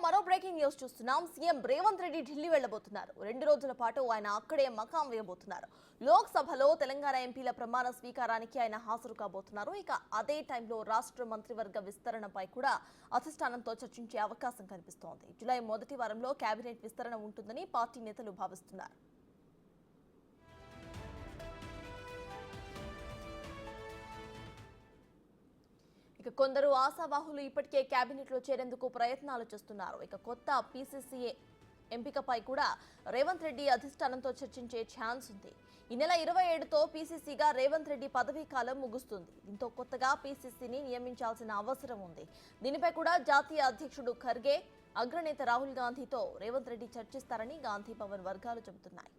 మరో breaking news చూస్తున్నాం. CM Revanth Reddy Delhi వెళ్లబోతున్నారు. 2 రోజుల పాటు ఆయన అక్కడే మకాం వేయబోతున్నారు. లోక్సభలో తెలంగాణ ఎంపీల ప్రమాణ స్వీకారానికి ఆయన హాజరు కాబోతున్నారు. ఇక అదే టైంలో రాష్ట్ర మంత్రివర్గ విస్తరణపై కూడా అధిష్టానంతో చర్చించే అవకాశం కనిపిస్తోంది. జూలై మొదటి వారంలో కేబినెట్ విస్తరణ ఉంటుందని పార్టీ నేతలు భావిస్తున్నారు. ఇక కొందరు ఆశావాహులు ఇప్పటికే కేబినెట్ లో చేరేందుకు ప్రయత్నాలు చేస్తున్నారు. ఇక కొత్త పీసీసీ ఎంపికపై కూడా రేవంత్ రెడ్డి అధిష్టానంతో చర్చించే ఛాన్స్ ఉంది. ఈ నెల 27తో పీసీసీగా రేవంత్ రెడ్డి పదవీ కాలం ముగుస్తుంది. దీంతో కొత్తగా పీసీసీని నియమించాల్సిన అవసరం ఉంది. దీనిపై కూడా జాతీయ అధ్యక్షుడు ఖర్గే, అగ్రనేత రాహుల్ గాంధీతో రేవంత్ రెడ్డి చర్చిస్తారని గాంధీ భవన్ వర్గాలు చెబుతున్నాయి.